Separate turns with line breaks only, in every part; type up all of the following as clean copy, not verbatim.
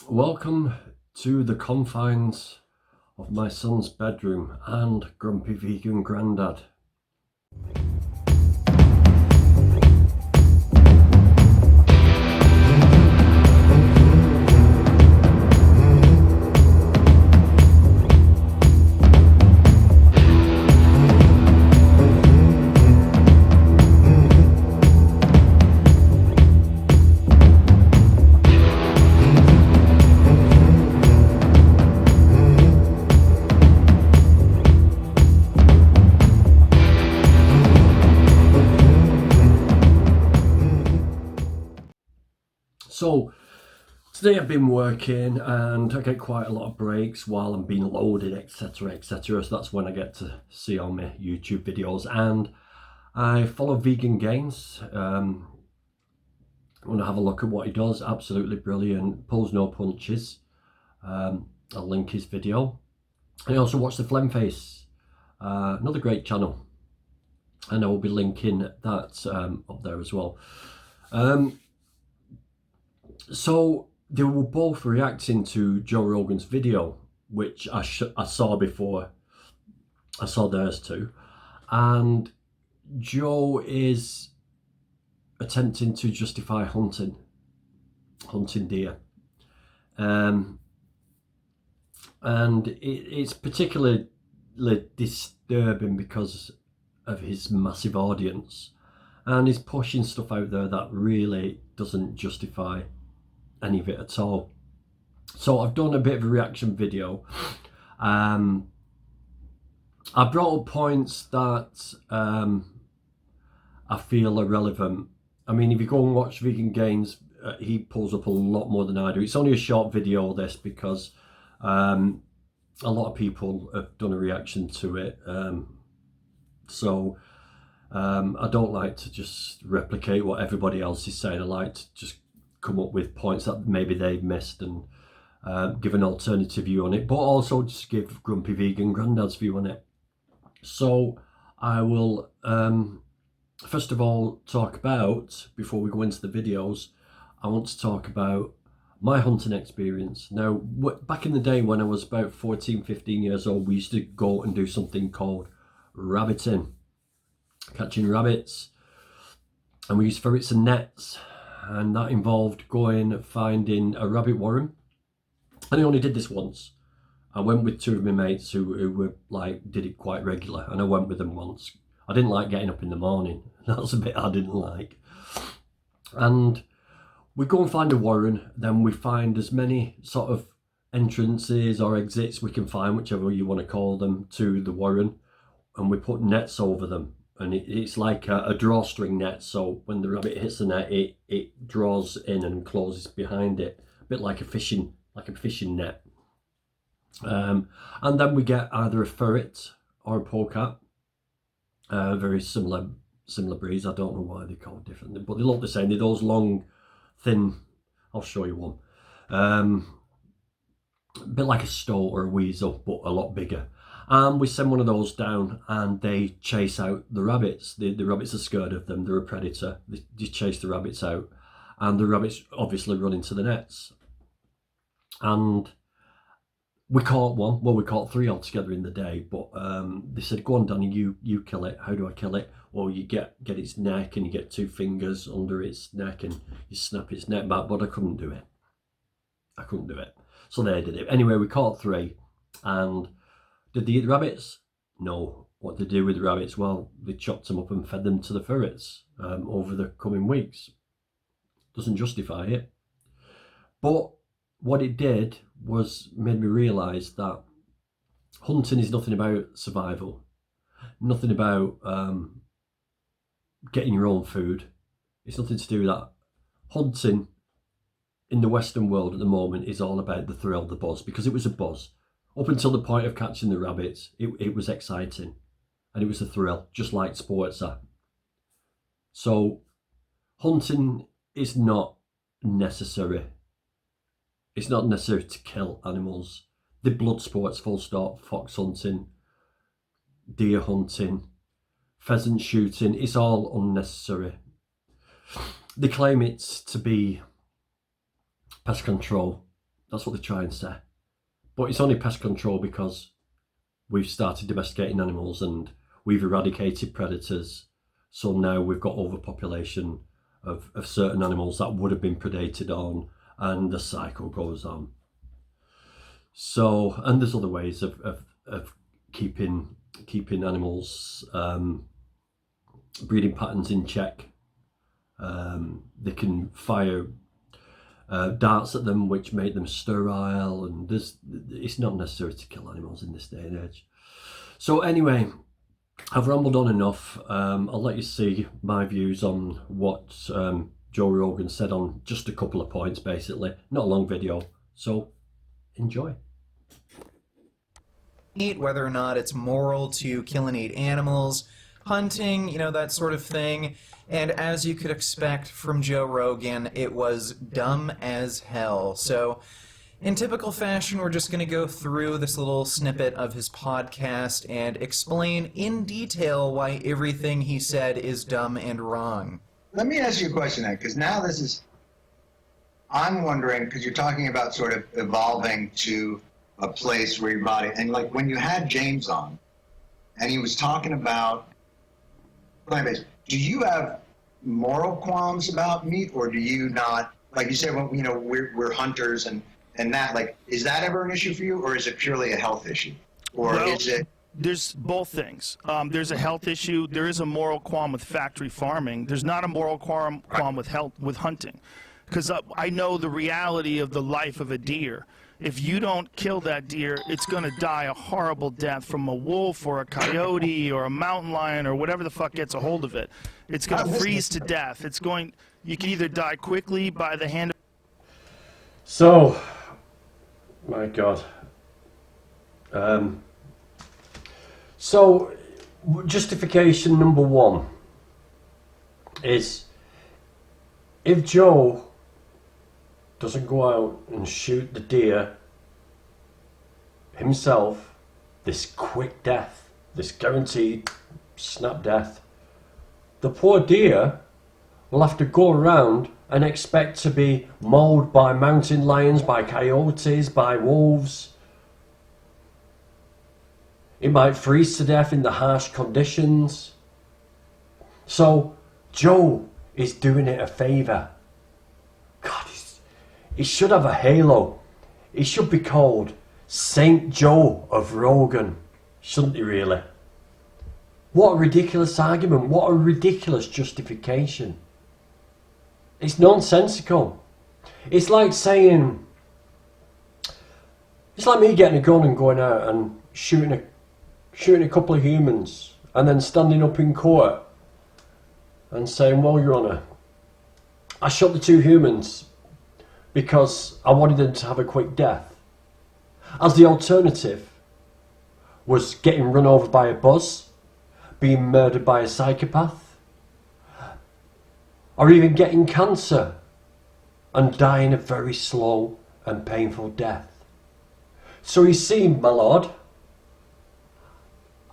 Welcome to the confines of my son's bedroom and grumpy vegan granddad. So today I've been working and I get quite a lot of breaks while I'm being loaded, etc, etc. So that's when I get to see all my YouTube videos, and I follow Vegan Gains. I want to have a look at what he does. Absolutely brilliant, pulls no punches. I'll link his video. I also watch the Phlegm Face, another great channel, and I will be linking that up there as well. So they were both reacting to Joe Rogan's video, which I saw before I saw theirs too, and Joe is attempting to justify hunting deer, and it's particularly disturbing because of his massive audience, and he's pushing stuff out there that really doesn't justify any of it at all. So I've done a bit of a reaction video. I brought up points that I feel are relevant. I mean, if you go and watch Vegan Gains, he pulls up a lot more than I do. It's only a short video, this, because a lot of people have done a reaction to it. So I don't like to just replicate what everybody else is saying. I like to just come up with points that maybe they've missed and give an alternative view on it, but also just give Grumpy Vegan Grandad's view on it. So I will first of all talk about, before we go into the videos, I want to talk about my hunting experience. Now, back in the day when I was about 14-15 years old, we used to go and do something called rabbiting, catching rabbits, and we used ferrets and nets. And that involved going finding a rabbit warren. And I only did this once. I went with two of my mates who were like, did it quite regular, and I went with them once. I didn't like getting up in the morning. That's a bit I didn't like. And we go and find a warren, then we find as many sort of entrances or exits we can find, whichever you want to call them, to the warren, and we put nets over them. And it's like a drawstring net, so when the rabbit hits the net, it draws in and closes behind it, a bit like a fishing net. And then we get either a ferret or a polecat, very similar breeds. I don't know why they're called differently, but they look the same. They're those long, thin. I'll show you one. A bit like a stoat or a weasel, but a lot bigger. And we send one of those down and they chase out the rabbits. The rabbits are scared of them. They're a predator. They chase the rabbits out, and the rabbits obviously run into the nets. And we caught one. Well, we caught three altogether in the day, but they said, go on, Danny, you kill it. How do I kill it? Well, you get its neck and you get two fingers under its neck and you snap its neck back, but I couldn't do it. So they did it. Anyway, we caught three, and did they eat the rabbits? No. What did they do with the rabbits? Well, they chopped them up and fed them to the ferrets over the coming weeks. Doesn't justify it. But what it did was made me realise that hunting is nothing about survival, nothing about getting your own food. It's nothing to do with that. Hunting in the Western world at the moment is all about the thrill, the buzz, because it was a buzz. Up until the point of catching the rabbits, it was exciting and it was a thrill, just like sports are. So hunting is not necessary. It's not necessary to kill animals. The blood sports, full stop, fox hunting, deer hunting, pheasant shooting, it's all unnecessary. They claim it's to be pest control. That's what they try and say. But it's only pest control because we've started domesticating animals and we've eradicated predators. So now we've got overpopulation of certain animals that would have been predated on, and the cycle goes on. So, and there's other ways of keeping animals breeding patterns in check. They can fire darts at them which make them sterile, and it's not necessary to kill animals in this day and age. So anyway, I've rambled on enough. I'll let you see my views on what Joe Rogan said on just a couple of points, basically. Not a long video, so enjoy.
Whether or not it's moral to kill and eat animals, hunting, you know, that sort of thing. And as you could expect from Joe Rogan, it was dumb as hell. So, in typical fashion, we're just going to go through this little snippet of his podcast and explain in detail why everything he said is dumb and wrong.
Let me ask you a question, Ed, because now I'm wondering, because you're talking about sort of evolving to a place where your body, and like when you had James on, and he was talking about plant-based, do you have moral qualms about meat, or do you not? Like you said, well, you know, we're hunters, and that, like, is that ever an issue for you, or is it purely a health issue, or is it?
There's both things. There's a health issue. There is a moral qualm with factory farming. There's not a moral qualm with hunting, because I know the reality of the life of a deer. If you don't kill that deer, it's going to die a horrible death from a wolf or a coyote or a mountain lion or whatever the fuck gets a hold of it. It's going to freeze to death. You can either die quickly by the hand of...
So, my God. So, justification number one is if Joe doesn't go out and shoot the deer himself, this quick death, this guaranteed snap death, the poor deer will have to go around and expect to be mauled by mountain lions, by coyotes, by wolves. It might freeze to death in the harsh conditions. So Joe is doing it a favour. God, he should have a halo. He should be called Saint Joe of Rogan, shouldn't he really? What a ridiculous argument. What a ridiculous justification. It's nonsensical. It's like saying... It's like me getting a gun and going out and shooting a couple of humans and then standing up in court and saying, well, Your Honour, I shot the two humans because I wanted them to have a quick death. As the alternative was getting run over by a bus, being murdered by a psychopath, or even getting cancer and dying a very slow and painful death. So you see, my lord,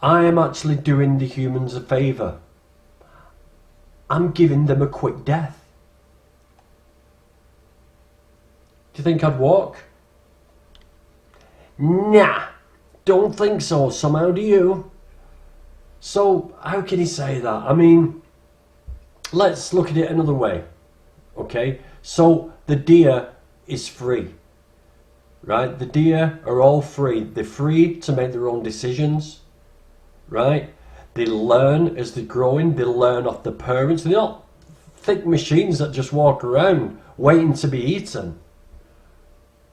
I am actually doing the humans a favour. I'm giving them a quick death. Do you think I'd walk? Nah, don't think so. Somehow do you? So how can he say that? I mean, let's look at it another way. Okay, so the deer is free, right? The deer are all free. They're free to make their own decisions, right? They learn as they're growing. They learn off the parents. They're not thick machines that just walk around waiting to be eaten.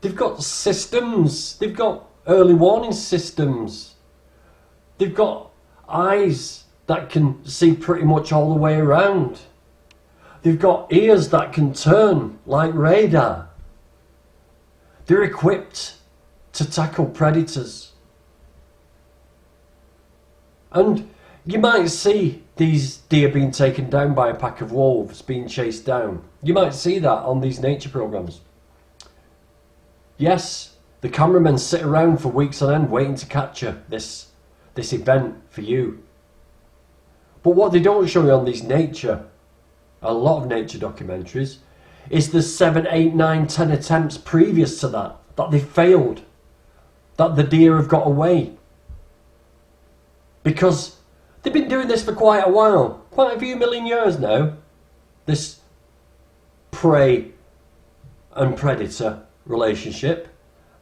They've got systems. They've got early warning systems. They've got eyes that can see pretty much all the way around. They've got ears that can turn like radar. They're equipped to tackle predators. And you might see these deer being taken down by a pack of wolves, being chased down. You might see that on these nature programs. Yes, the cameramen sit around for weeks on end waiting to capture this event for you. But what they don't show you on these a lot of nature documentaries, is the 7, 8, 9, 10 attempts previous to that that they failed, that the deer have got away. Because they've been doing this for quite a while, quite a few million years now, this prey and predator relationship,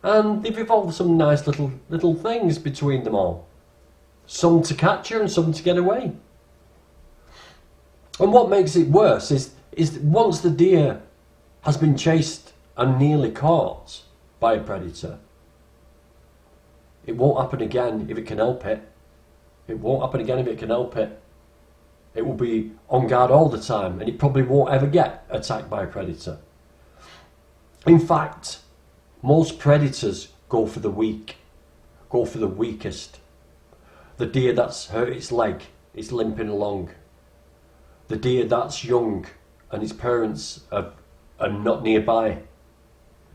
and they've evolved some nice little things between them all. Some to capture and some to get away. And what makes it worse is once the deer has been chased and nearly caught by a predator, it won't happen again if it can help it. It won't happen again if it can help it. It will be on guard all the time, and it probably won't ever get attacked by a predator. In fact, most predators go for the weak, go for the weakest. The deer that's hurt its leg, it's limping along. The deer that's young and its parents are not nearby.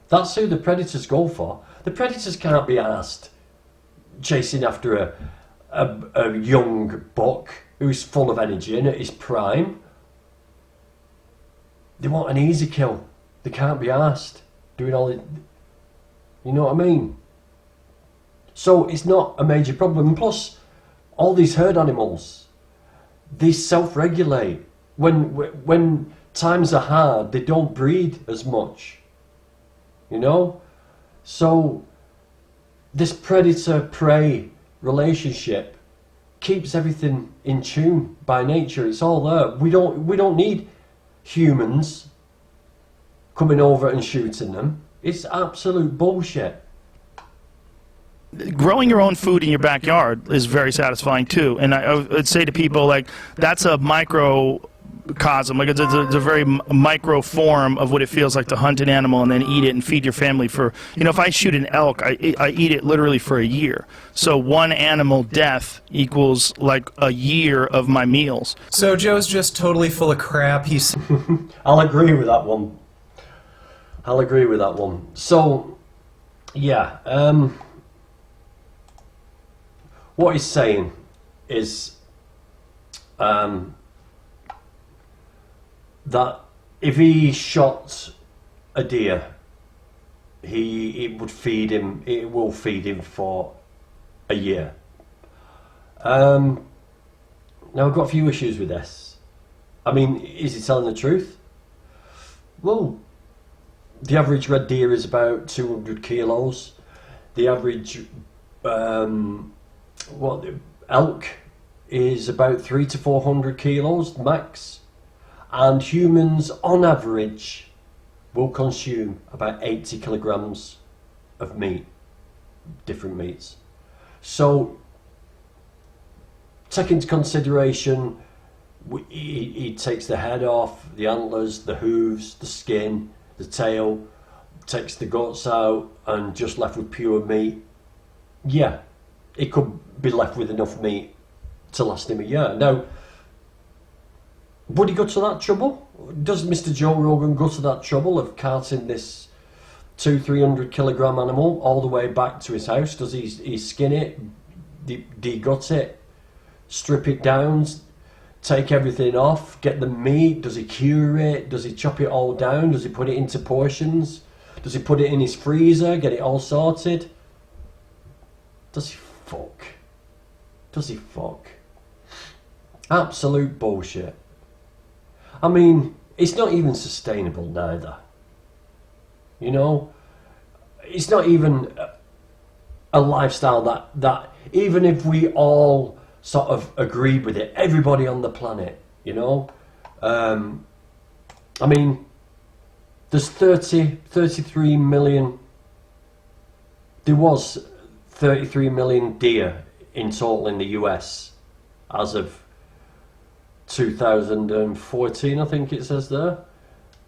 That's who the predators go for. The predators can't be asked chasing after a young buck who's full of energy and at his prime. They want an easy kill. They can't be asked doing all it. You know what I mean? So it's not a major problem. And plus, all these herd animals, they self-regulate. When times are hard, they don't breed as much. You know? So this predator-prey relationship keeps everything in tune by nature. It's all there. We don't need humans coming over and shooting them. It's absolute bullshit.
Growing your own food in your backyard is very satisfying too. And I would say to people, like, that's a microcosm, like it's a very micro form of what it feels like to hunt an animal and then eat it and feed your family for, you know, if I shoot an elk, I eat it literally for a year. So one animal death equals like a year of my meals.
So Joe's just totally full of crap. He's
I'll agree with that one. I'll agree with that one. So, yeah, what he's saying is that if he shot a deer, it will feed him for a year. Now I've got a few issues with this. I mean, is he telling the truth? Well, the average red deer is about 200 kilos. The average elk is about 300 to 400 kilos max, and humans on average will consume about 80 kilograms of meat, different meats. So take into consideration, he takes the head off, the antlers, the hooves, the skin, the tail, takes the guts out, and just left with pure meat. Yeah, it could be left with enough meat to last him a year. Now, would he go to that trouble? Does Mr. Joe Rogan go to that trouble of carting this 200-300 kilogram animal all the way back to his house? Does he skin it, de-gut it, strip it down, take everything off, get the meat? Does he cure it? Does he chop it all down? Does he put it into portions? Does he put it in his freezer, get it all sorted? Does he fuck? Does he fuck? Absolute bullshit. I mean, it's not even sustainable neither. You know? It's not even a lifestyle that even if we all sort of agree with it, everybody on the planet, you know? I mean, there's 33 million, there was 33 million deer in total in the US as of 2014, I think it says there.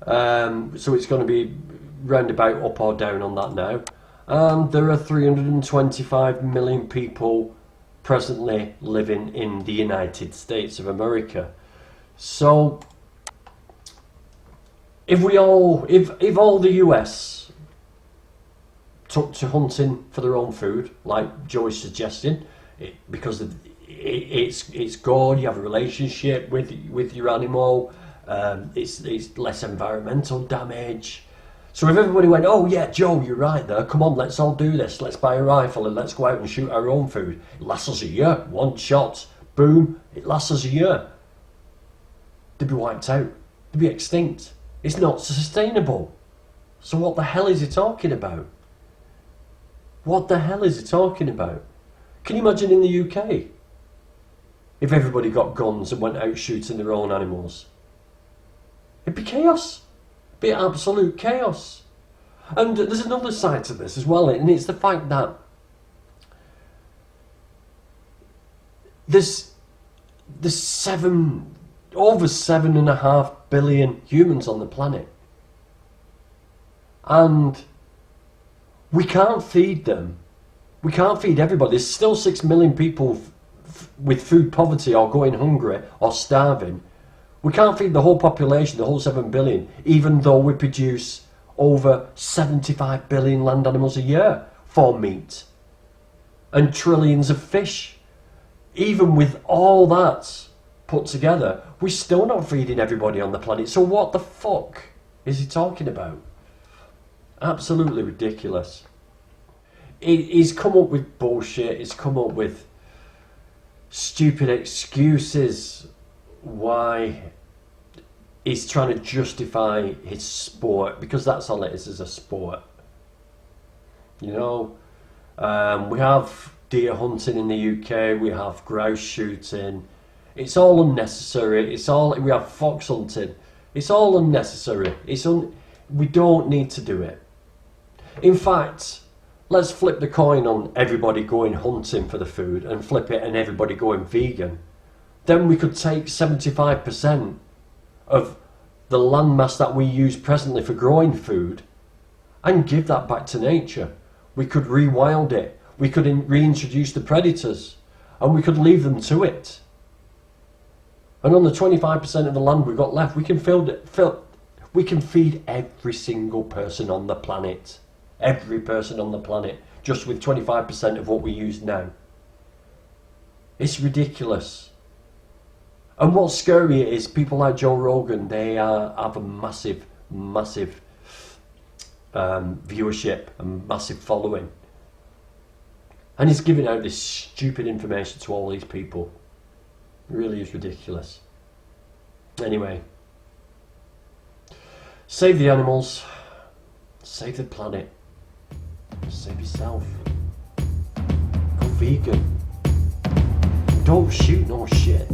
So it's going to be roundabout up or down on that now. And there are 325 million people presently living in the United States of America. So if all the US took to hunting for their own food, like Joe is suggesting, because it's good, you have a relationship with your animal, it's less environmental damage, So if everybody went, oh yeah, Joe, you're right there, come on, let's all do this, let's buy a rifle and let's go out and shoot our own food. It lasts us a year, one shot, boom, it lasts us a year. They'd be wiped out, they'd be extinct. It's not sustainable. So what the hell is he talking about? What the hell is he talking about? Can you imagine in the UK? If everybody got guns and went out shooting their own animals? It'd be chaos. It'd be absolute chaos. And there's another side to this as well, and it's the fact that there's over 7.5 billion humans on the planet. And we can't feed them. We can't feed everybody. There's still 6 million people with food poverty or going hungry or starving. We can't feed the whole population, the whole 7 billion, even though we produce over 75 billion land animals a year for meat and trillions of fish. Even with all that put together, we're still not feeding everybody on the planet. So what the fuck is he talking about? Absolutely ridiculous. He's come up with bullshit. He's come up with stupid excuses why he's trying to justify his sport, because that's all it is a sport. You know, we have deer hunting in the UK, we have grouse shooting. It's all unnecessary. We have fox hunting. It's all unnecessary. We don't need to do it. In fact, let's flip the coin on everybody going hunting for the food and flip it and everybody going vegan. Then we could take 75% of the landmass that we use presently for growing food and give that back to nature. We could rewild it. We could reintroduce the predators and we could leave them to it. And on the 25% of the land we've got left, we can feed every single person on the planet. Every person on the planet, just with 25% of what we use now. It's ridiculous. And what's scary is people like Joe Rogan, they have a massive viewership and massive following. And he's giving out this stupid information to all these people. It really is ridiculous. Anyway, save the animals, save the planet. Save yourself. Go vegan. Don't shoot no shit.